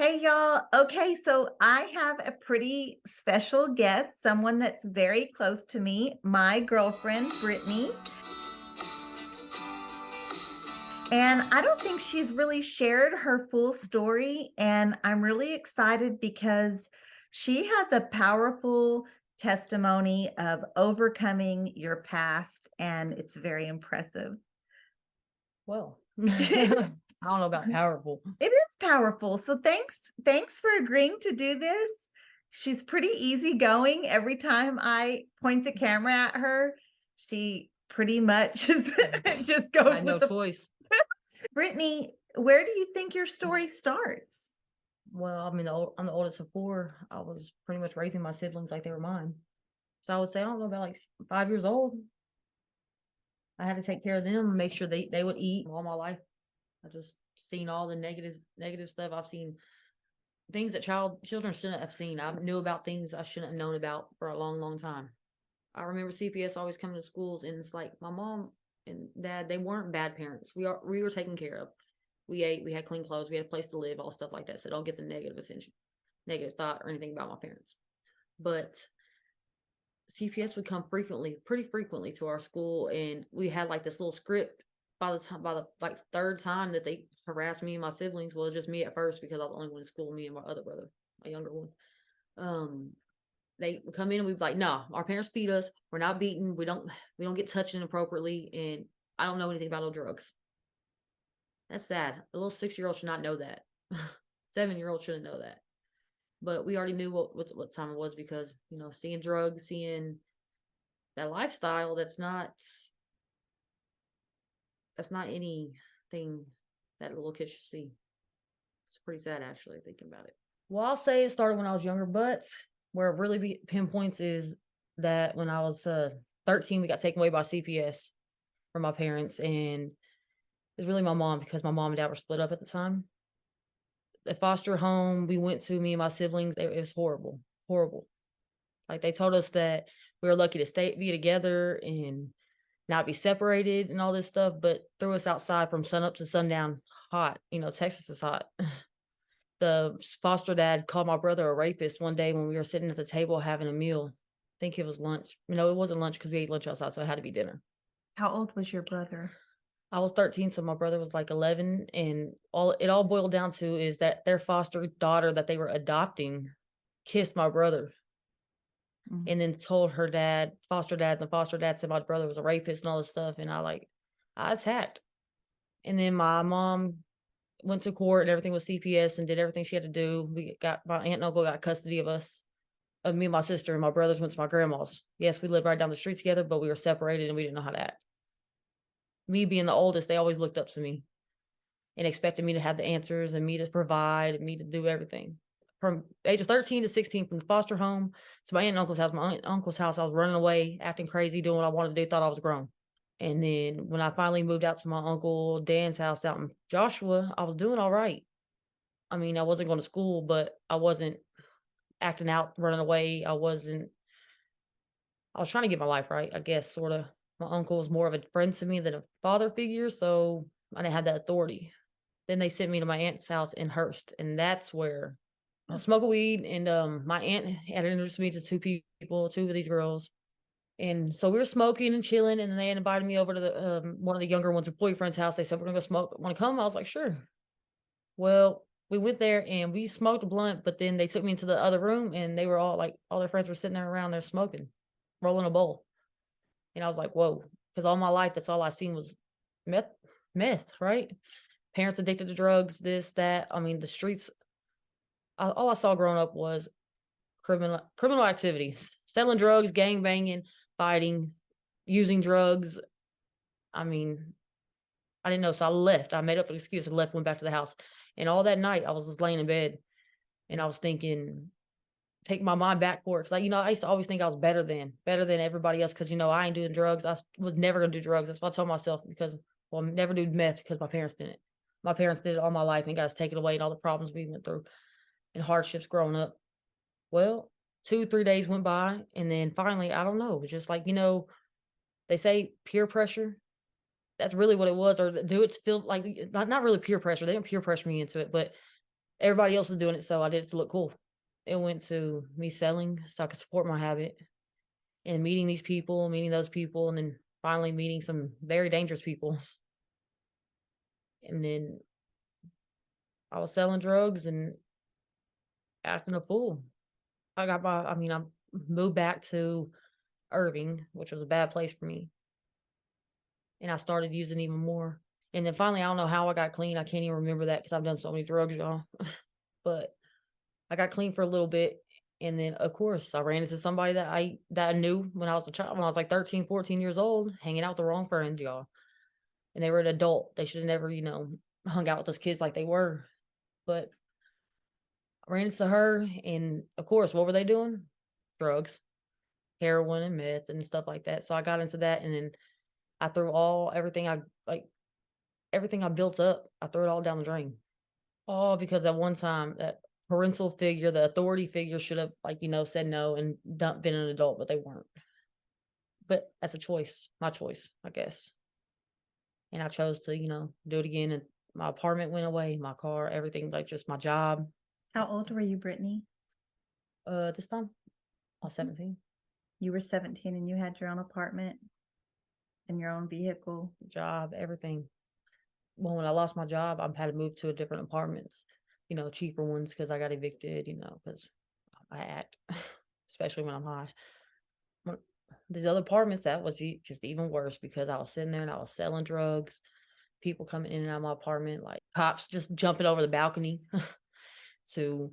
Hey y'all. Okay, so I have a pretty special guest, someone that's very close to me, my girlfriend, Brittany. And I don't think she's really shared her full story. And I'm really excited because she has a powerful testimony of overcoming your past, and it's very impressive. Well, I don't know about powerful. It is powerful. So thanks for agreeing to do this. She's pretty easygoing. Every time I point the camera at her, she pretty much just I goes had with no the choice. Brittany, where do you think your story starts? Well, I mean, I'm the oldest of four. I was pretty much raising my siblings like they were mine. So I would say, I don't know, about like 5 years old. I had to take care of them, make sure they would eat all my life. I just seen all the negative stuff. I've seen things that children shouldn't have seen. I knew about things I shouldn't have known about for a long, long time. I remember CPS always coming to schools, and it's like my mom and dad, they weren't bad parents. We were taken care of. We ate, we had clean clothes, we had a place to live, all stuff like that. So don't get the negative attention, negative thought or anything about my parents. But CPS would come frequently, pretty frequently to our school, and we had like this little script. By the like third time that they harassed me and my siblings, well, it was just me at first because I was the only one in school, me and my other brother, my younger one. Um, they would come in and we'd be like, "No, our parents feed us. We're not beaten. We don't get touched inappropriately, and I don't know anything about no drugs." That's sad. A little 6-year-old should not know that. 7-year-old shouldn't know that. But we already knew what time it was because, seeing drugs, seeing that lifestyle, that's not anything that a little kid should see. It's pretty sad actually thinking about it. Well, I'll say it started when I was younger, but where it really pinpoints is that when I was 13, we got taken away by CPS from my parents, and it's really my mom because my mom and dad were split up at the time. The foster home we went to, me and my siblings, it was horrible, horrible. Like they told us that we were lucky to be together and not be separated and all this stuff, but threw us outside from sun up to sundown, hot. Texas is hot. The foster dad called my brother a rapist one day when we were sitting at the table having a meal. I think it was lunch. It wasn't lunch because we ate lunch outside, so it had to be dinner. How old was your brother? I was 13, so my brother was like 11, and all boiled down to is that their foster daughter that they were adopting kissed my brother Mm. and then told her dad, foster dad, and the foster dad said my brother was a rapist and all this stuff, and I attacked. And then my mom went to court and everything with CPS and did everything she had to do. My aunt and uncle got custody of me and my sister, and my brothers went to my grandma's. Yes, we lived right down the street together, but we were separated and we didn't know how to act. Me being the oldest, they always looked up to me and expected me to have the answers and me to provide and me to do everything. From ages 13 to 16, from the foster home to my aunt and uncle's house. My aunt and uncle's house, I was running away, acting crazy, doing what I wanted to do, thought I was grown. And then when I finally moved out to my uncle Dan's house out in Joshua, I was doing all right. I mean, I wasn't going to school, but I wasn't acting out, running away. I was trying to get my life right, I guess, sort of. My uncle was more of a friend to me than a father figure, so I didn't have that authority. Then they sent me to my aunt's house in Hurst, and that's where I was smoking weed. And my aunt had introduced me to two of these girls. And so we were smoking and chilling, and then they invited me over to the one of the younger one's boyfriend's house. They said, "We're gonna go smoke. Want to come?" I was like, "Sure." Well, we went there and we smoked a blunt, but then they took me into the other room, and they were all their friends were sitting there around there smoking, rolling a bowl. And I was like, "Whoa," because all my life, that's all I seen was meth, meth, right? Parents addicted to drugs, this, that. I mean, the streets. All I saw growing up was criminal activities, selling drugs, gang banging, fighting, using drugs. I mean, I didn't know, so I left. I made up an excuse and left, went back to the house. And all that night, I was just laying in bed, and I was thinking, taking my mind back for it. 'Cause, I used to always think I was better than everybody else. Cause I ain't doing drugs. I was never gonna do drugs. That's what I told myself because, well, I'm never do meth because my parents didn't. My parents did it all my life and got us taken away and all the problems we went through and hardships growing up. Well, 2, 3 days went by, and then finally, I don't know, just like, they say peer pressure. That's really what it was, or do it feel like not really peer pressure. They didn't peer pressure me into it, but everybody else is doing it, so I did it to look cool. It went to me selling so I could support my habit and meeting these people, meeting those people, and then finally meeting some very dangerous people. And then I was selling drugs and acting a fool. I moved back to Irving, which was a bad place for me, and I started using even more. And then finally, I don't know how I got clean. I can't even remember that because I've done so many drugs, y'all. But I got clean for a little bit, and then, of course, I ran into somebody that I knew when I was a child, when I was, like, 13, 14 years old, hanging out with the wrong friends, y'all, and they were an adult. They shoulda never, hung out with those kids like they were, but I ran into her, and, of course, what were they doing? Drugs, heroin, and meth, and stuff like that, so I got into that, and then I threw everything I built up, I threw it all down the drain. All because at one time, that parental figure, the authority figure should have, said no and been an adult, but they weren't. But that's a choice, my choice, I guess. And I chose to, do it again. And my apartment went away, my car, everything, like just my job. How old were you, Brittany? This time I was 17. You were 17 and you had your own apartment and your own vehicle. Job, everything. Well, when I lost my job, I had to move to a different apartments, cheaper ones because I got evicted, because I act, especially when I'm high. When these other apartments, that was just even worse because I was sitting there and I was selling drugs, people coming in and out of my apartment, like cops just jumping over the balcony to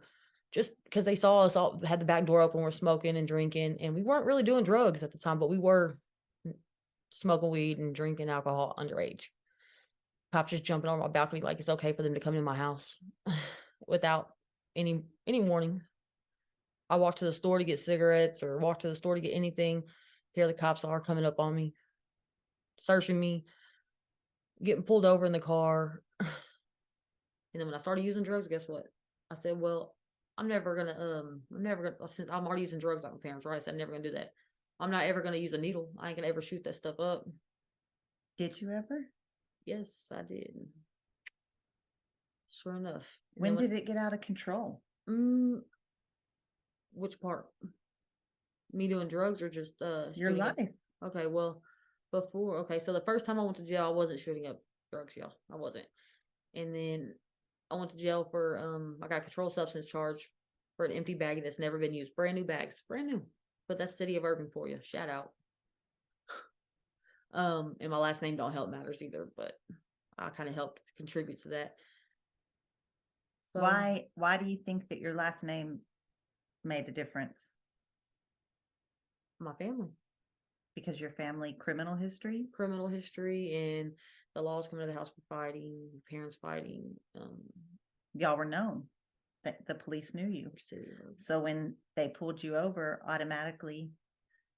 just because they saw us all had the back door open, we're smoking and drinking, and we weren't really doing drugs at the time, but we were smoking weed and drinking alcohol underage. Cops just jumping over my balcony like it's okay for them to come in my house without any warning. I walk to the store to get cigarettes or walk to the store to get anything. Here the cops are coming up on me, searching me, getting pulled over in the car. And then when I started using drugs, guess what? I said, well, since I'm already using drugs like my parents, right? I said, I'm never gonna do that. I'm not ever gonna use a needle. I ain't gonna ever shoot that stuff up. Did you ever? Yes, I did. Sure enough. When did it get out of control? Which part? Me doing drugs or just Your shooting up? life. Okay, well, so the first time I went to jail, I wasn't shooting up drugs, y'all. I wasn't. And then I went to jail for I got a controlled substance charge for an empty bag that's never been used. Brand new bags. Brand new. But that's City of Irving for you. Shout out. And my last name don't help matters either, but I kind of helped contribute to that. So Why do you think that your last name made a difference? my family. Because your family criminal history? Criminal history and the laws coming to the house for fighting, parents fighting. Y'all were known. That the police knew you. So when they pulled you over, automatically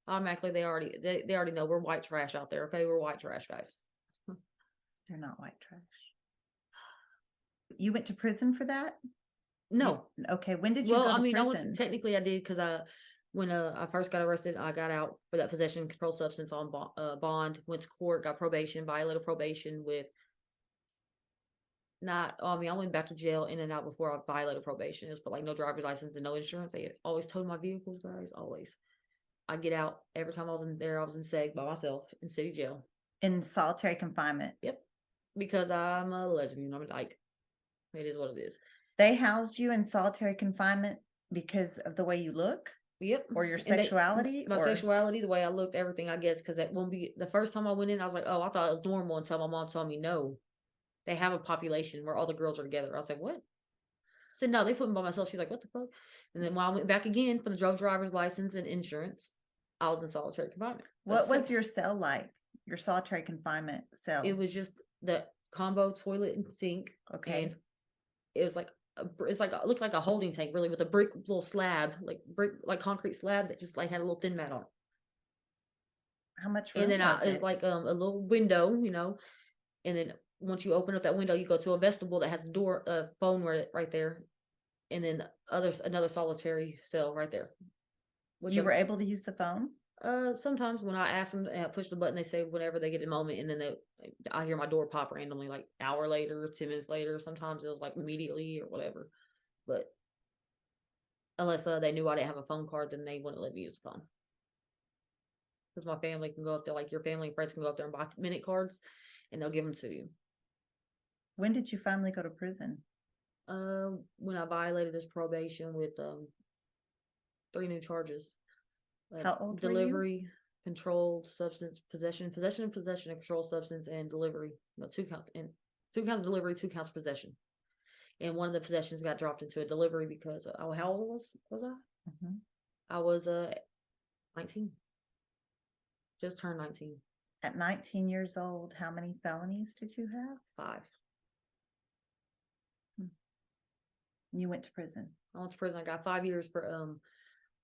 they already know we're white trash out there. Okay, we're white trash guys. they're not white trash. You went to prison for that? No. Okay. When did you go to prison? Technically I did because when I first got arrested, I got out for that possession of controlled substance on bond, went to court, got probation, violated probation with I went back to jail in and out before I violated probation. It was for like no driver's license and no insurance. They always towed my vehicles, guys, always. I'd get out every time I was in there, I was in seg by myself in city jail. In solitary confinement? Yep. Because I'm a lesbian. I'm like, it is what it is. They housed you in solitary confinement because of the way you look? Yep. Or your sexuality? My sexuality, the way I looked, everything, I guess, because that won't be the first time I went in, I was like, oh, I thought it was normal until my mom told me no. They have a population where all the girls are together. I was like, what? I said, no, they put me by myself. She's like, what the fuck? And then when I went back again for the drug driver's license and insurance, I was in solitary confinement. What was your cell like? Your solitary confinement cell? It was just the combo toilet and sink. Okay. And it was like it looked like a holding tank, really, with a brick little slab, like concrete slab that just like had a little thin mat on. How much room and then was it was like a little window, and then once you open up that window, you go to a vestibule that has a door, phone right there, and then another solitary cell right there. You were able to use the phone? Sometimes when I ask them to push the button, they say whenever they get a moment, and then I hear my door pop randomly, like hour later, 10 minutes later. Sometimes it was like immediately or whatever. but unless they knew I didn't have a phone card, then they wouldn't let me use the phone. Because my family can go up there, like your family and friends can go up there and buy minute cards, and they'll give them to you. When did you finally go to prison? When I violated this probation with 3 new charges. How old were you? Delivery, controlled substance, possession of controlled substance, and delivery. No, 2 counts of delivery, 2 counts of possession. And one of the possessions got dropped into a delivery because how old was I? Mhm. I was 19. Just turned 19. At 19 years old, how many felonies did you have? 5. You went to prison. I went to prison. I got 5 years for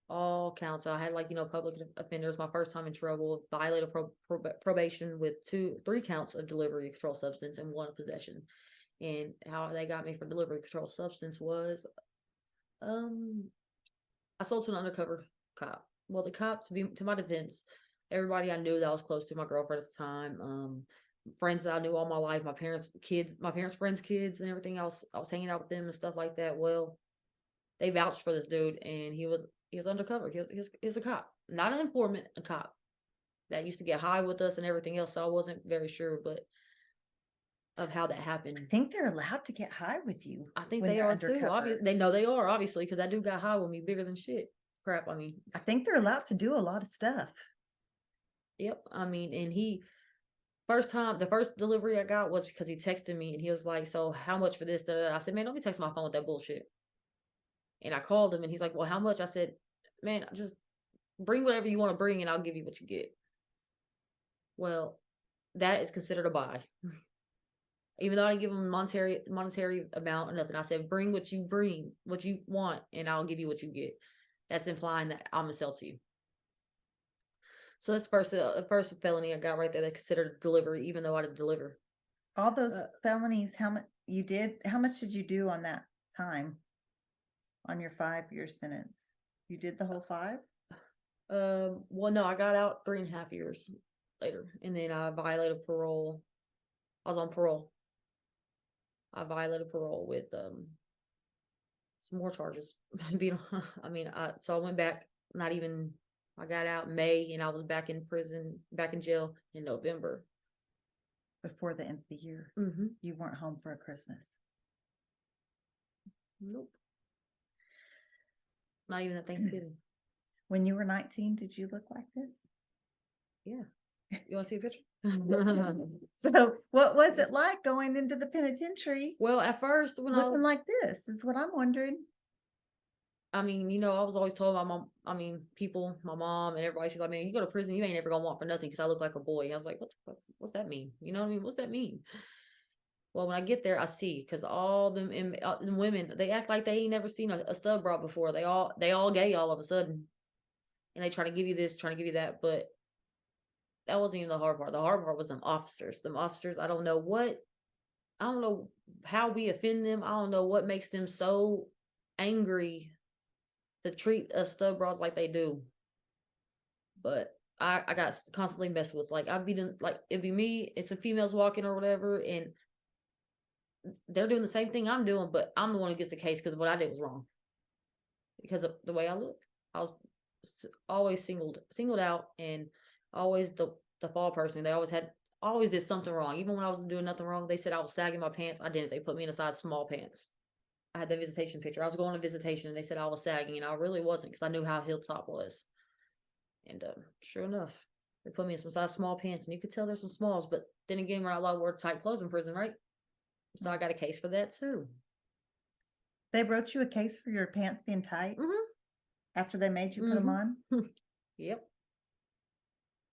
all counts. So I had public offenders. My first time in trouble. Violated probation with 3 counts of delivery of controlled substance and 1 of possession. And how they got me for delivery of controlled substance was, I sold to an undercover cop. Well, the cop, to my defense, everybody I knew that was close to my girlfriend at the time, friends that I knew all my life, my parents' friends' kids, and everything else. I was hanging out with them and stuff like that. Well, they vouched for this dude, and he was undercover. He was a cop, not an informant, a cop that used to get high with us and everything else. So I wasn't very sure, but of how that happened. I think they're allowed to get high with you. I think when they you're are too. undercover. They know they are, obviously, because that dude got high with me, bigger than shit. Crap. I mean, I think they're allowed to do a lot of stuff. yep. I mean, and the first delivery I got was because he texted me and he was like, "So how much for this?" I said, "Man, don't be texting my phone with that bullshit." And I called him and he's like, "Well, how much?" I said, "Man, just bring whatever you want to bring and I'll give you what you get." Well, that is considered a buy. Even though I didn't give him monetary amount or nothing, I said, "Bring what you want, and I'll give you what you get." That's implying that I'm gonna sell to you. So that's first felony I got right there. They considered delivery, even though I didn't deliver. All those felonies, how much you did? How much did you do on that time? On your 5-year sentence, you did the whole 5? Well, no, I got out 3.5 years later, and then I violated parole. I was on parole. I violated parole with some more charges. So I went back. I got out in May, and I was back in prison, back in jail in November. Before the end of the year. Mm-hmm. You weren't home for a Christmas. Nope. Not even at Thanksgiving. When you were 19, did you look like this? Yeah. You want to see a picture? So what was it like going into the penitentiary? Well, at first, looking like this is what I'm wondering. I was always told my mom, my mom and everybody, she's like, "Man, you go to prison, you ain't ever gonna want for nothing," because I look like a boy. I was like, what's that mean? You know what I mean? What's that mean? Well, when I get there, I see, because all them women, they act like they ain't never seen a stub bra before. They all gay all of a sudden, and they try to give you this, trying to give you that, but that wasn't even the hard part. The hard part was them officers. I don't know how we offend them. I don't know what makes them so angry to treat us stub bras like they do. But I got constantly messed with. Like, I'd be it'd be me, it's some females walking or whatever, and they're doing the same thing I'm doing, but I'm the one who gets the case because what I did was wrong. Because of the way I look. I was always singled out, and always the fall person. They always did something wrong. Even when I was doing nothing wrong, they said I was sagging my pants. I didn't. They put me in a size small pants. I had the visitation picture. I was going to visitation, and they said I was sagging, and I really wasn't, because I knew how hilltop was. And sure enough, they put me in some size small pants, and you could tell there's some smalls. But then again, we're not allowed to wear tight clothes in prison, right? So I got a case for that too. They wrote you a case for your pants being tight after they made you put them on? Yep.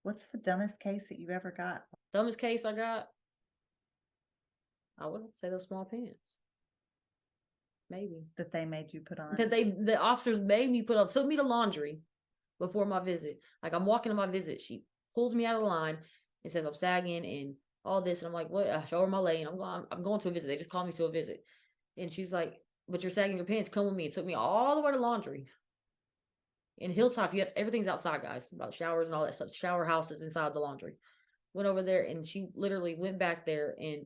What's the dumbest case that you ever got? Dumbest case I got? I wouldn't say those small pants. Maybe. That they made you put on? That the officers made me put on. Took me to laundry before my visit. Like, I'm walking to my visit. She pulls me out of the line and says I'm sagging and all this. And I'm like, what? I show her my lane. I'm going to a visit. They just called me to a visit. And she's like, "But you're sagging your pants. Come with me." It took me all the way to laundry. In Hilltop, everything's outside, guys. About showers and all that stuff. Shower houses inside the laundry. Went over there, and she literally went back there and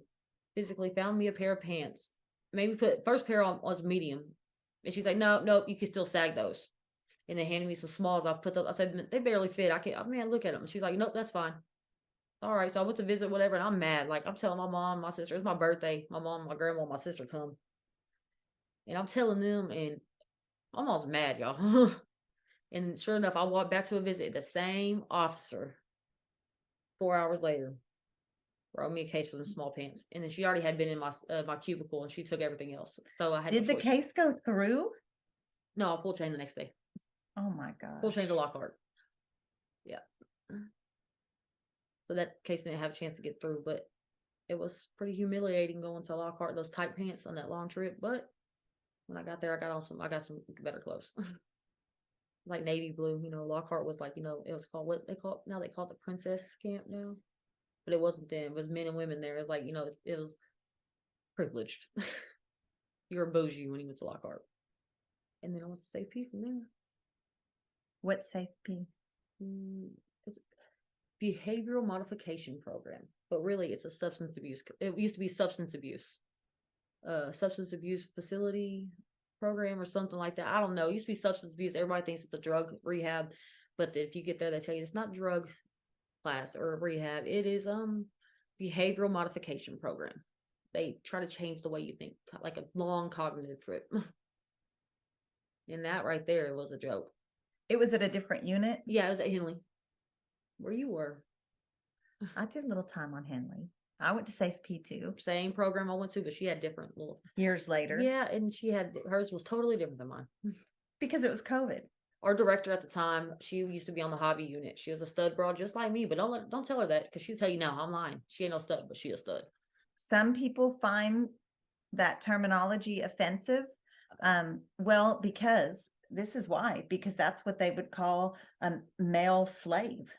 physically found me a pair of pants. Maybe first pair on was medium. And she's like, "No, nope, you can still sag those." And they handed me some smalls. I put those. I said, "They barely fit. I can't. I mean, look at them." She's like, "Nope, that's fine." All right. So I went to visit, whatever, and I'm mad. Like I'm telling my mom, my sister, it's my birthday. My mom, my grandma, my sister come, and I'm telling them, and I'm almost mad, y'all. And sure enough, I walked back to a visit. The same officer, 4 hours later, wrote me a case for the small pants, and then she already had been in my cubicle, and she took everything else. So I had no Did the choice. case go through? No, I pulled chain the next day. Oh my Pulled gosh. chain to Lockhart. Yeah. So that case didn't have a chance to get through, but it was pretty humiliating going to Lockhart, those tight pants on that long trip. But when I got there, I got some better clothes. Like navy blue, Lockhart was like, it was called what they call now they call it the princess camp now. But it wasn't then. It was men and women there. It was like, it was privileged. You were bougie when you went to Lockhart. And then I went to safety from there. What safety? It's a behavioral modification program. But really it's a substance abuse. It used to be substance abuse facility program or something like that. I don't know. It used to be substance abuse. Everybody thinks it's a drug rehab, but if you get there, they tell you it's not drug class or rehab. It is behavioral modification program. They try to change the way you think, like a long cognitive trip. And that right there was a joke. It was at a different unit? Yeah, it was at Henley, where you were. I did a little time on Henley. I went to Safe P too. Same program I went to, but she had different little years later. Yeah, and hers was totally different than mine. Because it was COVID. Our director at the time, she used to be on the hobby unit. She was a stud broad just like me, but don't tell her that because she'll tell you now I'm lying. She ain't no stud, but she a stud. Some people find that terminology offensive. Well, because this is why, because that's what they would call a male slave.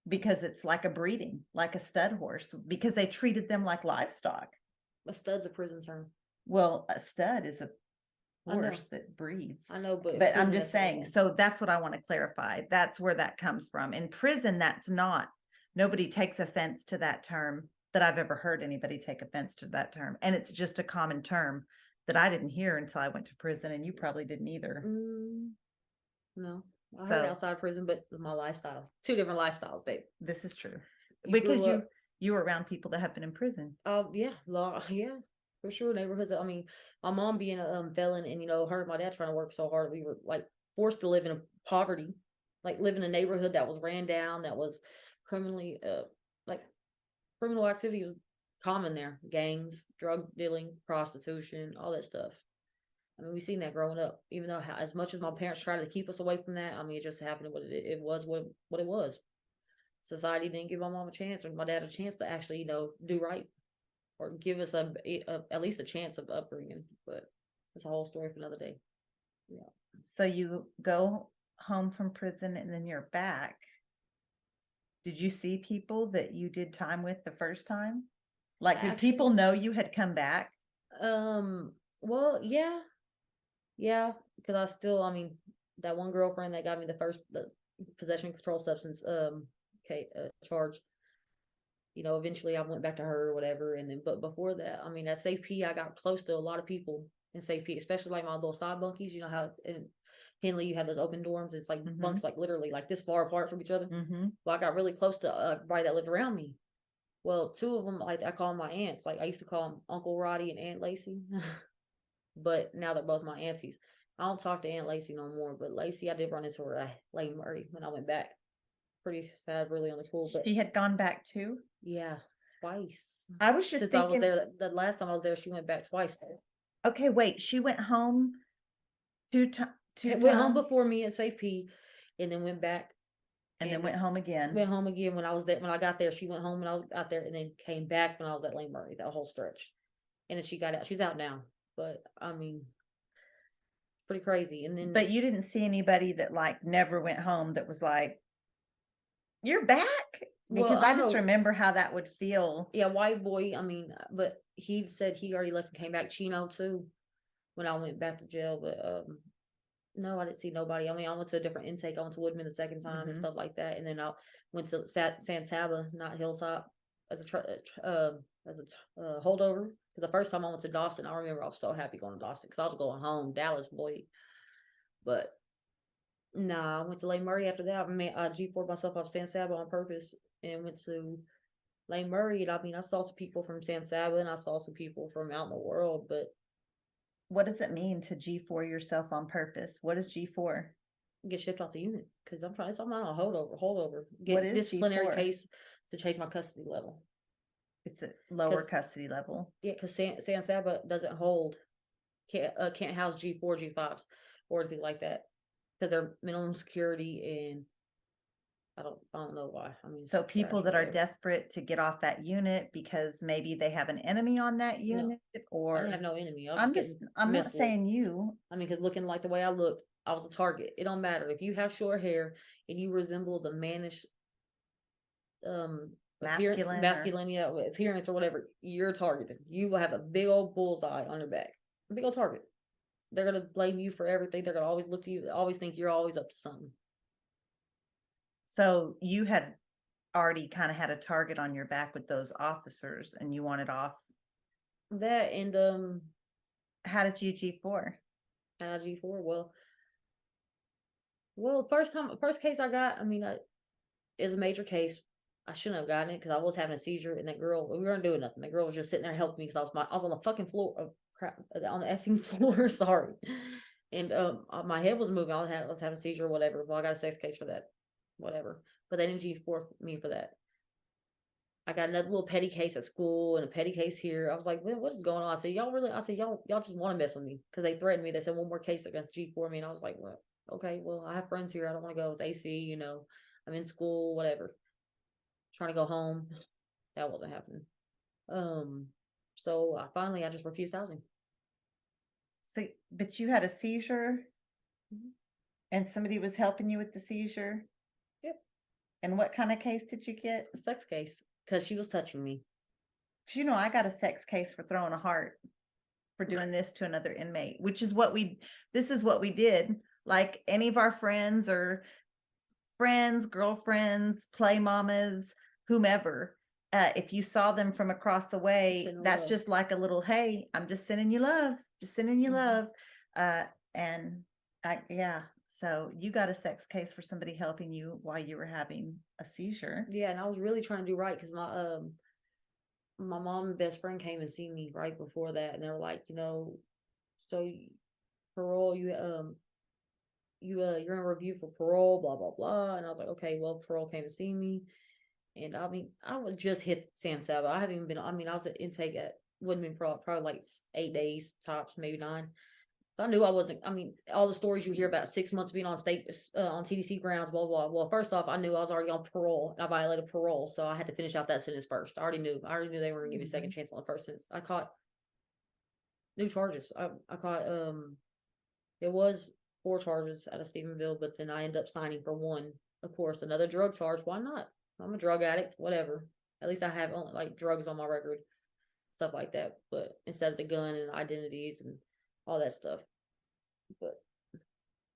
Because it's like a breeding, like a stud horse, because they treated them like livestock. A stud's a prison term. Well, a stud is a horse that breeds. I know, but I'm just saying, so that's what I want to clarify. That's where that comes from. In prison, that's not, nobody takes offense to that term that I've ever heard anybody take offense to that term. And it's just a common term that I didn't hear until I went to prison, and you probably didn't either. No, I heard outside prison, but my lifestyle, 2 different lifestyles, babe. This is true. Because you were around people that have been in prison. Oh, yeah. Yeah, for sure. Neighborhoods. I mean, my mom being a felon and, her and my dad trying to work so hard, we were like forced to live in poverty, like live in a neighborhood that was ran down, that was criminally, like criminal activity was common there. Gangs, drug dealing, prostitution, all that stuff. I mean, we seen that growing up, even though as much as my parents tried to keep us away from that, I mean, it just happened. It was what it was. Society didn't give my mom a chance or my dad a chance to actually, do right or give us at least a chance of upbringing. But it's a whole story for another day. Yeah. So you go home from prison and then you're back. Did you see people that you did time with the first time? Like, did people know you had come back? Well, yeah. Yeah, because I mean, that one girlfriend that got me the possession of controlled substance charge, eventually I went back to her or whatever. And then, but before that, I mean, at Safe P, I got close to a lot of people in Safe P, especially like my little side bunkies. You know how it's in Henley, you have those open dorms. It's like bunks, like literally like this far apart from each other. Well, I got really close to everybody that lived around me. Well, 2 of them, like I call them my aunts. Like I used to call them Uncle Roddy and Aunt Lacey. But now they're both my aunties. I don't talk to Aunt Lacey no more, but Lacey, I did run into her at Lane Murray when I went back. Pretty sad, really, on the pool. But she had gone back too? Yeah, twice. I was just thinking, I was there, the last time I was there, she went back twice. Okay, wait, she went home 2 times? Went home before me at Safe P, and then went back. And then went home again. Went home again when I was there. When I got there, she went home when I was out there, and then came back when I was at Lane Murray, that whole stretch. And then she got out. She's out now. But I mean, pretty crazy. And then, but you didn't see anybody that like never went home that was like, "You're back," because I just remember how that would feel. Yeah, white boy. I mean, but he said he already left and came back. Chino too, when I went back to jail. But no, I didn't see nobody. I mean, I went to a different intake. I went to Woodman the second time and stuff like that, and then I went to San Saba, not Hilltop, as a holdover. Because the first time I went to Dawson, I remember I was so happy going to Dawson because I was going home, Dallas boy. But nah, I went to Lake Murray after that. I G4'd myself off San Saba on purpose and went to Lake Murray. And I mean, I saw some people from San Saba and I saw some people from out in the world, but What does it mean to G4 yourself on purpose? What is G4? get shipped off the unit because I'm not on holdover. What Get is disciplinary G4? case to change my custody level. It's a lower 'Cause custody level. yeah, because San Saba doesn't hold, can't house G4, G5s or anything like that because they're minimum security and I don't know why. I mean, So trash, people that are whatever. desperate to get off that unit because maybe they have an enemy on that No, unit, I didn't or have no enemy. I was just getting I'm not messed with. saying you. I mean, because looking like the way I looked, I was a target. It don't matter if you have short hair and you resemble the mannish appearance, Masculine or masculine, yeah, appearance or whatever, you're targeted. You will have a big old bullseye on your back, a big old target. They're gonna blame you for everything. They're gonna always look to you, always think you're always up to something. so you had already kind of had a target on your back with those officers and you wanted off. That and How did you G4? G4. Well, first case I got. I mean, is a major case. I shouldn't have gotten it because I was having a seizure, and that girl, we weren't doing nothing. The girl was just sitting there helping me because I was on the fucking floor of crap on the effing floor. Sorry, and my head was moving. I was having a seizure or whatever. Well, I got a sex case for that, whatever. But they didn't G4 me for that. I got another little petty case at school and a petty case here. I was like, what is going on? I said, y'all really? I said, y'all just want to mess with me because they threatened me. They said one more case against G4 me, and I was like, well, okay, well, I have friends here. I don't want to go. It's AC, I'm in school, whatever. Trying to go home. That wasn't happening. So I just refused housing. So, but you had a seizure Mhm. and somebody was helping you with the seizure. Yep. And what kind of case did you get? A sex case because she was touching me. Do you know I got a sex case for throwing a heart for doing this to another inmate, which is this is what we did. Like any of our friends or friends, girlfriends, play mamas, whomever, if you saw them from across the way, that's Love. just like a little, hey, I'm just sending you love, just sending you Mhm. love. And yeah, so you got a sex case for somebody helping you while you were having a seizure. Yeah, and I was really trying to do right because my mom and best friend came and see me right before that, and they were like, so parole, you're in review for parole, blah blah blah. And I was like, okay, well, parole came to see me, and I mean, I was just hit San Saba. I haven't even been. I mean, I was at intake at wouldn't been probably like 8 days tops, maybe 9. So I knew I wasn't. I mean, all the stories you hear about 6 months being on on TDC grounds, blah blah. Well, first off, I knew I was already on parole. I violated parole, so I had to finish out that sentence first. I already knew. they were gonna give me a second chance on the first sentence. I caught new charges. I caught it was 4 charges out of Stephenville, but then I ended up signing for one. Of course, another drug charge. Why not? I'm a drug addict. Whatever. At least I have only like drugs on my record, stuff like that. But instead of the gun and identities and all that stuff. But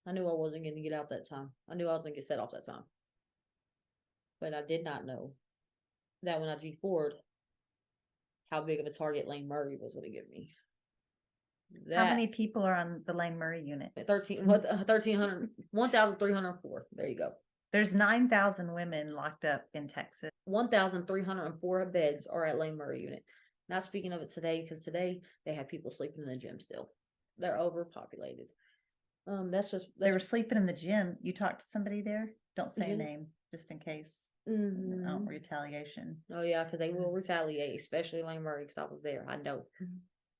I knew I wasn't going to get out that time. I knew I was going to get set off that time. But I did not know that when I G4'd, how big of a target Lane Murray was going to give me. How many people are on the Lane Murray unit? 1,304. There you go. There's 9,000 women locked up in Texas. 1,304 beds are at Lane Murray unit. Not speaking of it today, because today they have people sleeping in the gym still. They're overpopulated. They were sleeping in the gym. You talked to somebody there? Don't say a Mhm. name, just in case. Mhm. Retaliation. Oh yeah, because they will retaliate, especially Lane Murray, because I was there. I know.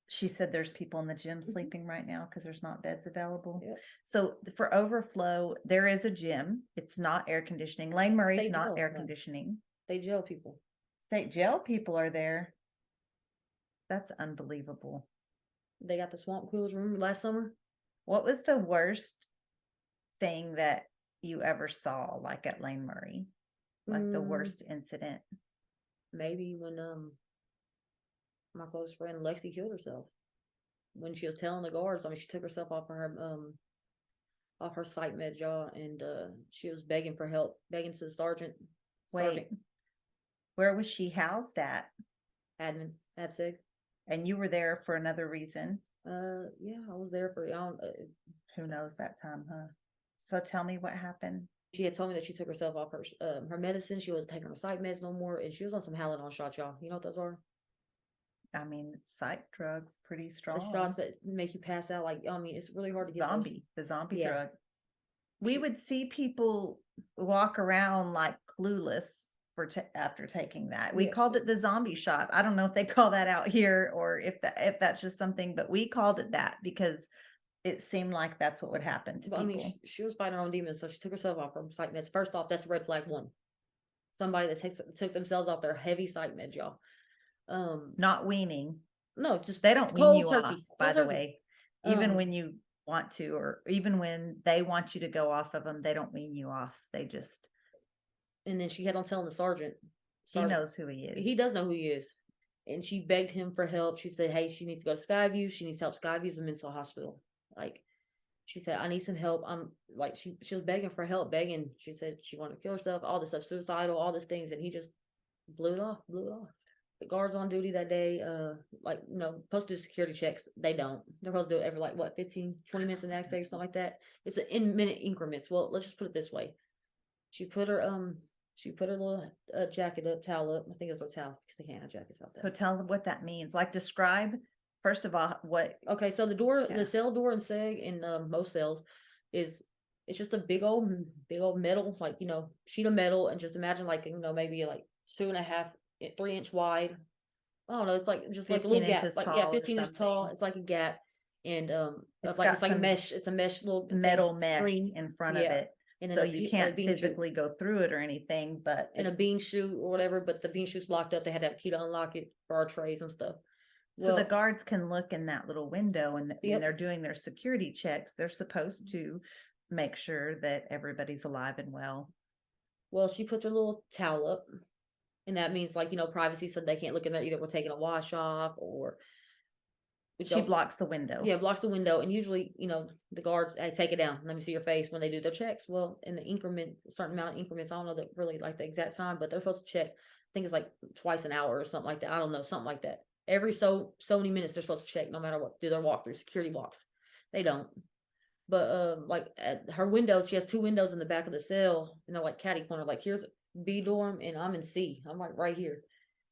She said there's people in the gym sleeping right now because there's not beds available. Yep. So for overflow, there is a gym. It's not air conditioning. Lane Murray's State not jail, air no. conditioning. They jail people. State jail people are there. That's unbelievable. They got the swamp coolers. Remember last summer? What was the worst thing that you ever saw, like at Lane Murray? Like the worst incident? Maybe when my close friend Lexi killed herself. When she was telling the guards, I mean, she took herself off her psych med jaw, and she was begging for help, begging to the sergeant. Wait, where was she housed at? Admin, that's it. And you were there for another reason. Yeah, I was there for, I don't, Who knows that time, huh? So tell me what happened. she had told me that she took herself off her medicine. She wasn't taking her psych meds no more, and she was on some Halidon shots, y'all. You know what those are? I mean, psych drugs, pretty The strong. shots that make you pass out. Like, I mean, it's really hard to get those. The zombie Yeah. drug. We She, would see people walk around like clueless for after taking that. We yeah. called it the zombie shot. I don't know if they call that out here or if that's just something, but we called it that because it seemed like that's what would happen to But I mean, people. she was fighting her own demons, so she took herself off her psych meds. First off, that's red flag one. Somebody that took themselves off their heavy psych meds, y'all. Not weaning. No, just They don't wean cold you off, turkey. by Cold the turkey. way. Even when you want to, or even when they want you to go off of them, they don't wean you off. They just. And then she had on telling the sergeant. He knows who he is. He does know who he is. And she begged him for help. She said, hey, she needs to go to Skyview. She needs help. Skyview's a mental hospital. Like, she said, I need some help. I'm like, she was begging for help, begging. She said she wanted to kill herself, all this stuff, suicidal, all these things. And he just blew it off. The guards on duty that day, like, you know, supposed to do security checks. They don't. They're supposed to do it every, like, what, 15, 20 minutes the next day or something like that. It's in minute increments. Well, let's just put it this way. She put her little jacket up, towel up. I think it's a towel because they can't have jackets out there. So tell them what that means. Like, describe first of all what. Okay, so the cell door in SEG in most cells it's just a big old metal, like, you know, sheet of metal, and just imagine, like, you know, maybe like 2.5, 3 inch wide. I don't know. It's like just like a little gap, like, yeah, 15 inches tall. It's like a gap, and it's like mesh. It's a mesh little metal mesh in front of it. And so you can't physically go through it or anything, but in a bean chute or whatever. But the bean chute's locked up. They had to have a key to unlock it for our trays and stuff. So the guards can look in that little window, and when they're doing their security checks, they're supposed to make sure that everybody's alive and well. Well, she puts her little towel up, and that means, like, you know, privacy, so they can't look in there. Either we're taking a wash off, or she blocks the window. Yeah, blocks the window. And usually, you know, the guards, hey, take it down. Let me see your face when they do their checks. Well, in the increment, certain amount of increments, I don't know that really like the exact time, but they're supposed to check. I think it's like twice an hour or something like that. I don't know, something like that. Every so many minutes they're supposed to check, no matter what. Do their walkthrough, security walks. They don't. But like at her windows, she has 2 windows in the back of the cell, and they're like catty corner. Like, here's B dorm, and I'm in C. I'm like right here.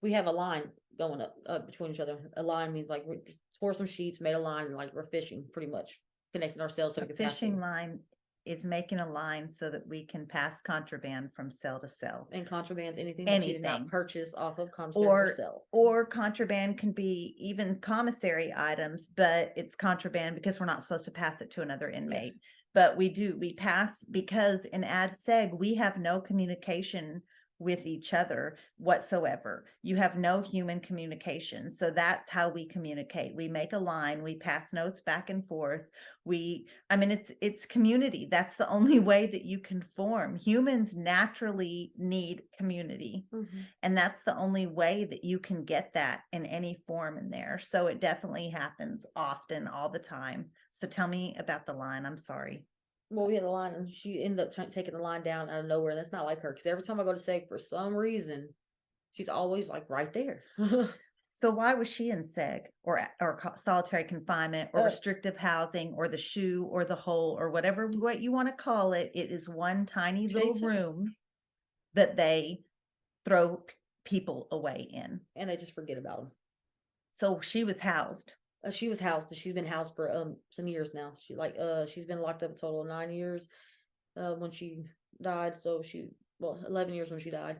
We have a line going up between each other. A line means like we tore some sheets, made a line, and like we're fishing, pretty much connecting ourselves so we can pass. Fishing line is making a line so that we can pass contraband from cell to cell. And contraband's anything that you did not purchase off of commissary or cell. Or contraband can be even commissary items, but it's contraband because we're not supposed to pass it to another inmate. Yeah. But we pass, because in ad seg we have no communication with each other whatsoever. You have no human communication. So that's how we communicate. We make a line, we pass notes back and forth. It's community. That's the only way that you can form. Humans naturally need community. Mm-hmm. And that's the only way that you can get that in any form in there. So it definitely happens often, all the time. So tell me about the line. I'm sorry. Well, we had a line, and she ended up taking the line down out of nowhere. And that's not like her, because every time I go to SEG, for some reason, she's always like right there. So why was she in SEG or solitary confinement or restrictive housing or the shoe or the hole or what you want to call it? It is one tiny little room that they throw people away in, and they just forget about them. So she was housed. She's been housed for some years now. She's been locked up a total of 9 years when she died. So 11 years when she died.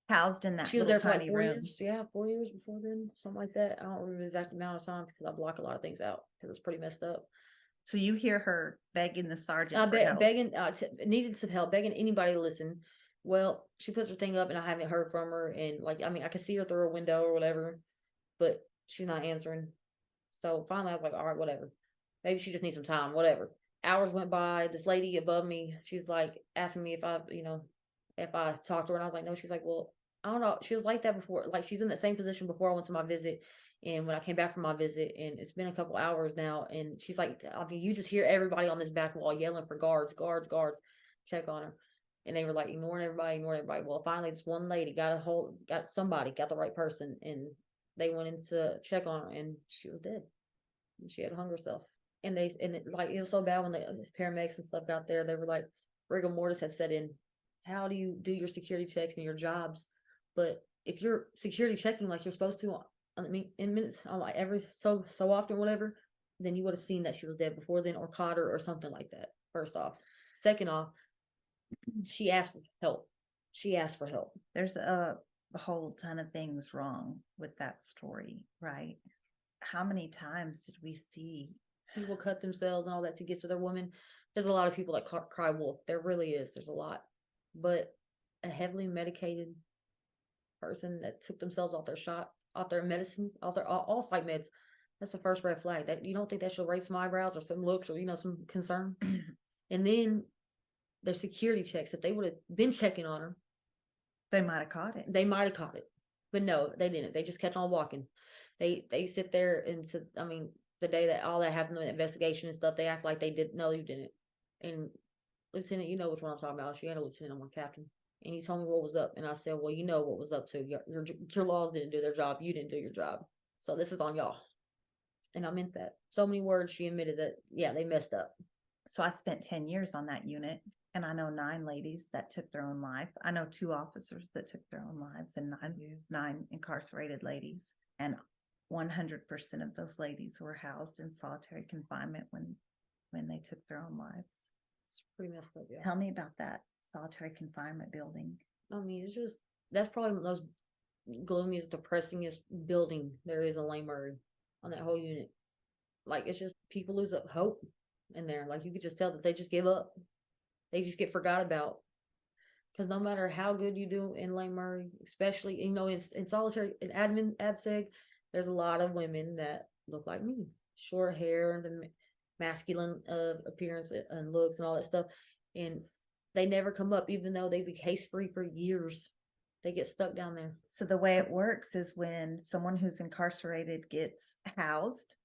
Housed in that she was there for like 4 room. years. Yeah, 4 years before then, something like that. I don't remember the exact amount of time because I block a lot of things out because it's pretty messed up. So you hear her begging the sergeant begging, needed some help, begging anybody to listen. Well, she puts her thing up, and I haven't heard from her. And I can see her through a window or whatever, but she's not answering. So finally I was like, all right, whatever. Maybe she just needs some time, whatever. Hours went by. This lady above me, she's like asking me if I talked to her. And I was like, no. She's like, well, I don't know. She was like that before. Like, she's in that same position before I went to my visit. And when I came back from my visit, and it's been a couple hours now, and she's like, you just hear everybody on this back wall yelling for guards, check on her. And they were like ignoring everybody. Well, finally this one lady got the right person, and They went in to check on her, and she was dead. And she had hung herself. And it was so bad when the paramedics and stuff got there. They were like, rigor mortis had set in. How do you do your security checks and your jobs? But if you're security checking like you're supposed to, I mean, in minutes, like every so often, whatever, then you would have seen that she was dead before then, or caught her, or something like that. First off, second off, she asked for help. She asked for help. There's a whole ton of things wrong with that story, right? How many times did we see People cut themselves and all that to get to their woman? There's a lot of people that cry wolf. There really is. There's a lot. But a heavily medicated person that took themselves off their medicine, off their all psych meds, that's the first red flag. That you don't think that should raise some eyebrows or some looks or some concern. And then their security checks, if they would have been checking on her, they might have caught it. They might have caught it. But no, they didn't. They just kept on walking. They sit there and said, I mean, the day that all that happened, the investigation and stuff, they act like they didn't. No, you didn't. And Lieutenant, you know which one I'm talking about. She had a lieutenant, I'm a captain. And he told me what was up. And I said, well, you know what was up too. Your laws didn't do their job. You didn't do your job. So this is on y'all. And I meant that. So many words, she admitted that, yeah, they messed up. So I spent 10 years on that unit. And I know 9 ladies that took their own life. I know 2 officers that took their own lives, and 9 incarcerated ladies. And 100% of those ladies were housed in solitary confinement when they took their own lives. It's pretty messed up, yeah. Tell me about that solitary confinement building. I mean, that's probably the most gloomiest, depressingest building there is in Lane Murray on that whole unit. Like, it's just people lose up hope in there. Like, you could just tell that they just give up. They just get forgot about. Because no matter how good you do in Lane Murray, especially, in solitary, in ADSEG, there's a lot of women that look like me. Short hair, the masculine appearance and looks and all that stuff. And they never come up, even though they've been case-free for years. They get stuck down there. So the way it works is when someone who's incarcerated gets housed,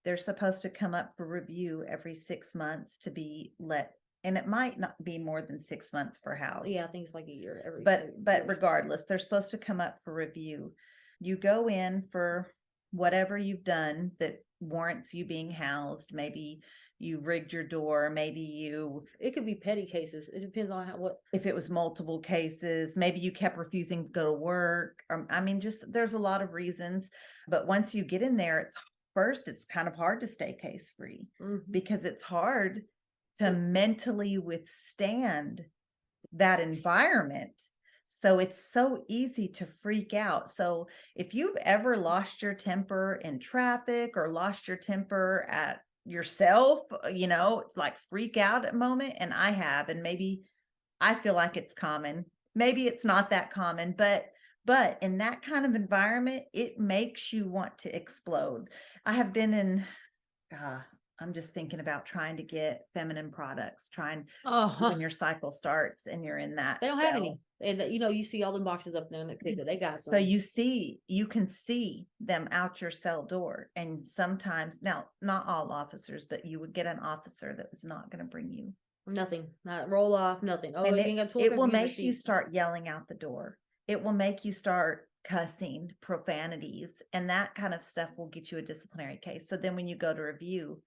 they're supposed to come up for review every 6 months to be let. And it might not be more than 6 months for house. Yeah, I think it's like a year every. But regardless, they're supposed to come up for review. You go in for whatever you've done that warrants you being housed. Maybe you rigged your door. Maybe it could be petty cases. It depends on if it was multiple cases. Maybe you kept refusing to go to work. I mean, just there's a lot of reasons. But once you get in there, it's kind of hard to stay case free because it's hard to mentally withstand that environment. So it's so easy to freak out. So if you've ever lost your temper in traffic or lost your temper at yourself, like freak out at a moment, and I have, and maybe I feel like it's common. Maybe it's not that common, but in that kind of environment, it makes you want to explode. I have been in, I'm just thinking about trying to get feminine products, when your cycle starts and you're in that. They don't have any. And you see all the boxes up there in the picture. They got some. So you can see them out your cell door. And sometimes, now, not all officers, but you would get an officer that was not going to bring you nothing, not roll off, nothing. Oh, it will make you start yelling out the door. It will make you start cussing, profanities, and that kind of stuff will get you a disciplinary case. So then when you go to review,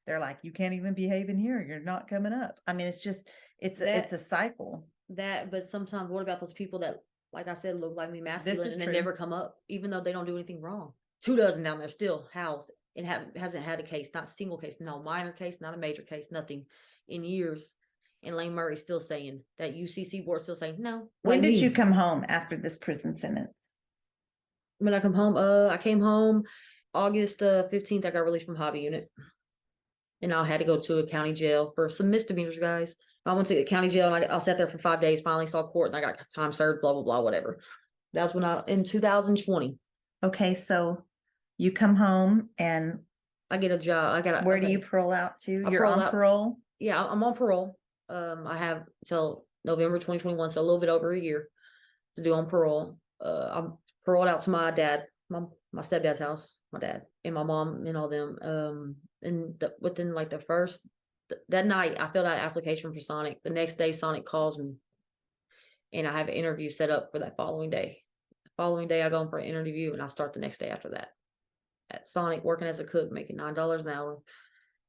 they're like, you can't even behave in here. You're not coming up. I mean, it's a cycle. But sometimes what about those people that, like I said, look like me, masculine, and they never come up, even though they don't do anything wrong? 2 dozen down there still housed and hasn't had a case, not a single case, no minor case, not a major case, nothing in years. And Lane Murray still saying that UCC board still saying no. When did you come home after this prison sentence? When I come home, I came home August 15th. I got released from hobby unit. And I had to go to a county jail for some misdemeanors, guys. I went to the county jail and I sat there for 5 days, finally saw court, and I got time served, blah, blah, blah, whatever. That was in 2020. Okay, so you come home and I get a job. Where do you parole out to? You're on parole? Yeah, I'm on parole. I have till November 2021, so a little bit over a year to do on parole. I'm paroled out to my dad, my stepdad's house, my dad and my mom and all them. And within like that night, I filled out an application for Sonic. The next day, Sonic calls me, and I have an interview set up for that following day. Following day, I go in for an interview, and I start the next day after that at Sonic, working as a cook, making $9 an hour.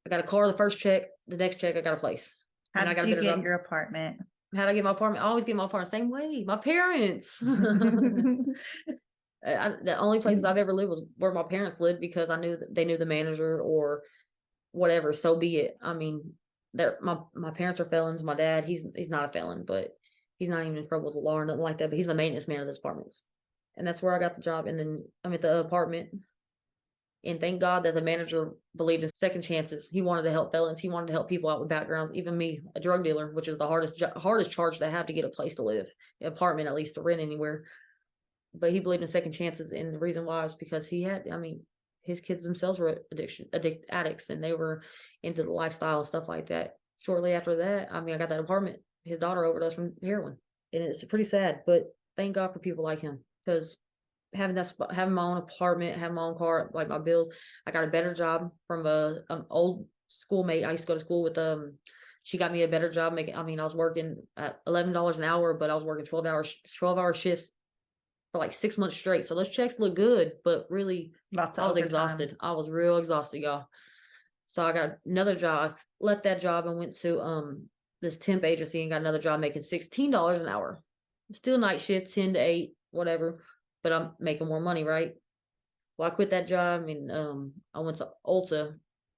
I got a car the first check. The next check, I got a place. How And I did got a you better get job. your apartment? How'd I get my apartment? I always get my apartment same way. My parents. The only places I've ever lived was where my parents lived because I knew that they knew the manager or whatever. So be it. I mean, my parents are felons. My dad, he's not a felon, but he's not even in trouble with the law or nothing like that. But he's the maintenance man of this apartments, and that's where I got the job. And then I'm at the apartment, and thank God that the manager believed in second chances. He wanted to help felons. He wanted to help people out with backgrounds. Even me, a drug dealer, which is the hardest charge to have to get a place to live, an apartment at least to rent anywhere. But he believed in second chances, and the reason why was because he had, I mean, his kids themselves were addicts, and they were into the lifestyle and stuff like that. Shortly after that, I mean, I got that apartment. His daughter overdosed from heroin, and it's pretty sad. But thank God for people like him, because having my own apartment, having my own car, like my bills, I got a better job from a old schoolmate I used to go to school with. She got me a better job making. I mean, I was working at $11 an hour, but I was working 12 hour shifts for like 6 months straight. So those checks look good, but really, Lots I of was overtime. exhausted. I was real exhausted, y'all. So I got another job. I left that job and went to this temp agency and got another job making $16 an hour. Still night shift, 10 to 8, whatever. But I'm making more money, right? Well, I quit that job and I went to Ulta,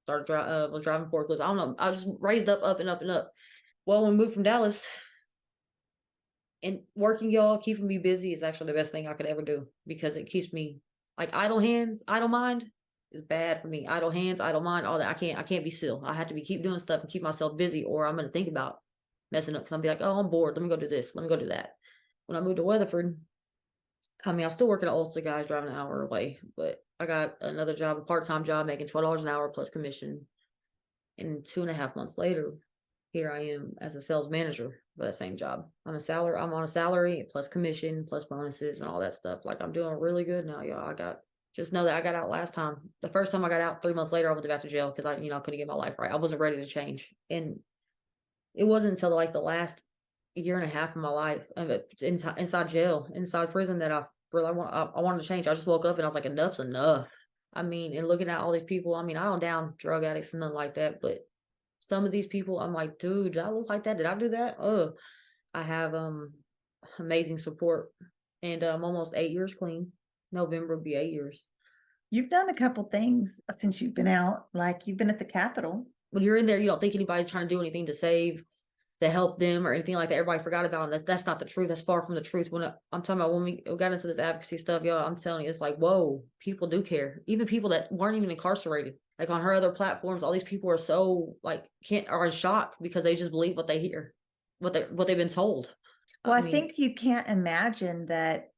was driving forklifts. I don't know. I just raised up and up and up. Well, when we moved from Dallas, and working, y'all, keeping me busy is actually the best thing I could ever do because it keeps me like idle hands, idle mind is bad for me. Idle hands, idle mind, all that. I can't be still. I have to keep doing stuff and keep myself busy, or I'm gonna think about messing up because I'm be like, oh, I'm bored. Let me go do this. Let me go do that. When I moved to Weatherford, I mean, I still working at Ulta, guys, driving an hour away, but I got another job, a part-time job, making $12 an hour plus commission. And 2.5 months later, here I am as a sales manager for that same job. I'm on a salary plus commission plus bonuses and all that stuff. Like I'm doing really good now, y'all. Just know that I got out last time. The first time I got out 3 months later, I went back to jail because I couldn't get my life right. I wasn't ready to change. And it wasn't until like the last year and a half of my life, inside jail, inside prison, that I wanted to change. I just woke up and I was like, enough's enough. I mean, and looking at all these people, I mean, I don't down drug addicts and nothing like that, but some of these people, I'm like, dude, did I look like that? Did I do that? Oh, I have amazing support, and I'm almost 8 years clean. November will be 8 years. You've done a couple things since you've been out, like you've been at the Capitol. When you're in there, you don't think anybody's trying to do anything to help them or anything like that. Everybody forgot about them. That's not the truth. That's far from the truth. I'm talking about when we got into this advocacy stuff, y'all, I'm telling you, it's like, whoa, people do care. Even people that weren't even incarcerated. Like on her other platforms, all these people are so like are in shock because they just believe what they hear, what they've been told. Well, I think you can't imagine that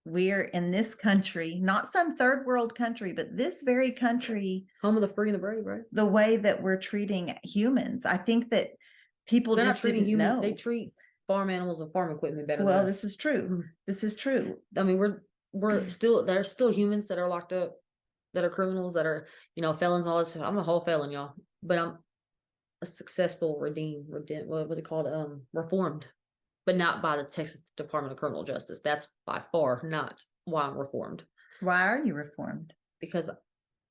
we're in this country, not some third world country, but this very country, home of the free and the brave, right? The way that we're treating humans. I think that people They're just not treating didn't humans. know. They treat farm animals and farm equipment better. Well, than this us. is true. This is true. I mean, there's still humans that are locked up, that are criminals, that are, felons, all this. I'm a whole felon, y'all, but I'm a successful what was it called? Reformed, but not by the Texas Department of Criminal Justice. That's by far not why I'm reformed. Why are you reformed? Because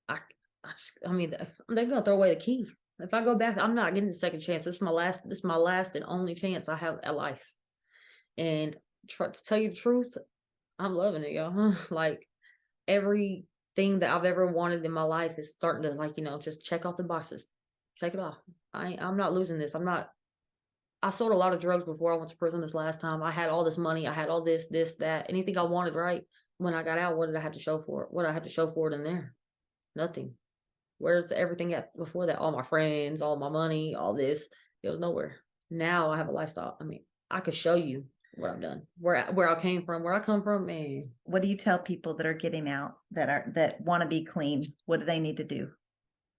I mean, they're gonna throw away the key. If I go back, I'm not getting a second chance. This is my last and only chance I have at life. And to tell you the truth, I'm loving it, y'all. Like everything that I've ever wanted in my life is starting to just check off the boxes. Check it off. I'm not losing this. I sold a lot of drugs before I went to prison this last time. I had all this money. I had all this, that, anything I wanted, right? When I got out, what did I have to show for it? What did I have to show for it in there? Nothing. Where's everything at before that? All my friends, all my money, all this. It was nowhere. Now I have a lifestyle. I mean, I could show you what I've done, where I came from, where I come from, man. What do you tell people that are getting out that want to be clean? What do they need to do?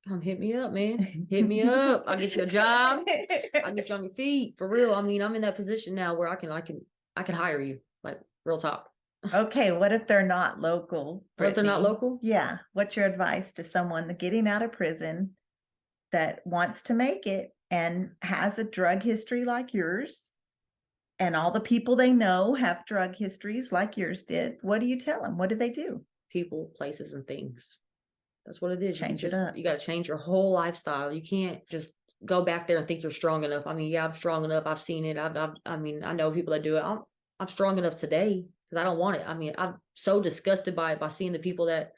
Come hit me up, man. Hit me up. I'll get you a job. I'll get you on your feet. For real. I mean, I'm in that position now where I can hire you. Like real talk. Okay, what if they're not local? What if they're not local? Yeah. What's your advice to someone getting out of prison that wants to make it and has a drug history like yours? And all the people they know have drug histories like yours did. What do you tell them? What do they do? People, places, and things. That's what it is. Change it up. You gotta change your whole lifestyle. You can't just go back there and think you're strong enough. I mean, yeah, I'm strong enough. I've seen it. I mean, I know people that do it. I'm strong enough today because I don't want it. I mean, I'm so disgusted by it by seeing the people that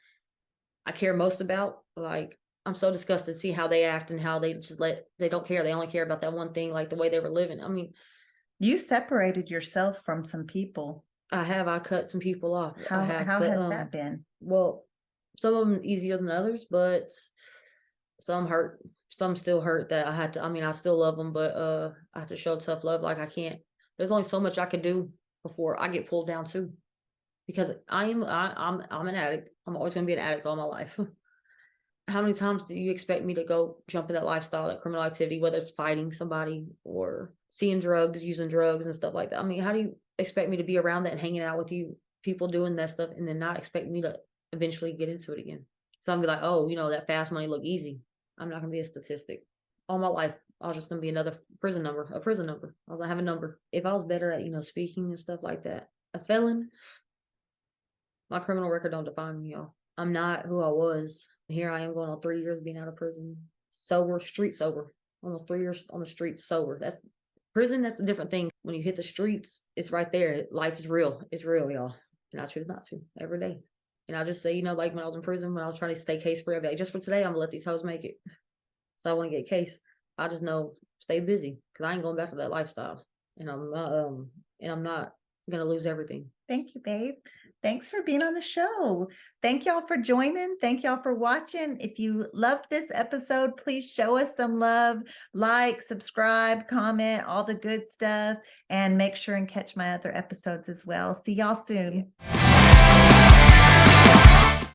I care most about. Like, I'm so disgusted to see how they act and how they just they don't care. They only care about that one thing, like the way they were living. I mean, You separated yourself from some people. I cut some people off. I How have, how but has that been? well, some of them easier than others, but some hurt. Some still hurt that I had to. I mean, I still love them, but I have to show tough love. Like I can't. There's only so much I can do before I get pulled down too, because I'm an addict. I'm always gonna be an addict all my life. How many times do you expect me to go jump in that lifestyle, that criminal activity, whether it's fighting somebody or seeing drugs, using drugs and stuff like that? I mean, how do you expect me to be around that and hanging out with you, people doing that stuff, and then not expect me to eventually get into it again? So I'm gonna be like, oh, that fast money look easy. I'm not gonna be a statistic. All my life, I was just gonna be another prison number, a prison number. I was gonna have a number. If I was better at, speaking and stuff like that, a felon, my criminal record don't define me, y'all. I'm not who I was. Here I am going on 3 years being out of prison. Sober, street sober. Almost 3 years on the streets sober. That's prison, that's a different thing. When you hit the streets, it's right there. Life is real. It's real, y'all. And I choose not to every day. And I just say, like when I was in prison, when I was trying to stay case free, I'd be like, just for today, I'm gonna let these hoes make it. So I want to get case. I just know stay busy because I ain't going back to that lifestyle. And I'm not gonna lose everything. Thank you, babe. Thanks for being on the show. Thank y'all for joining. Thank y'all for watching. If you loved this episode, please show us some love. Like, subscribe, comment, all the good stuff. And make sure and catch my other episodes as well. See y'all soon.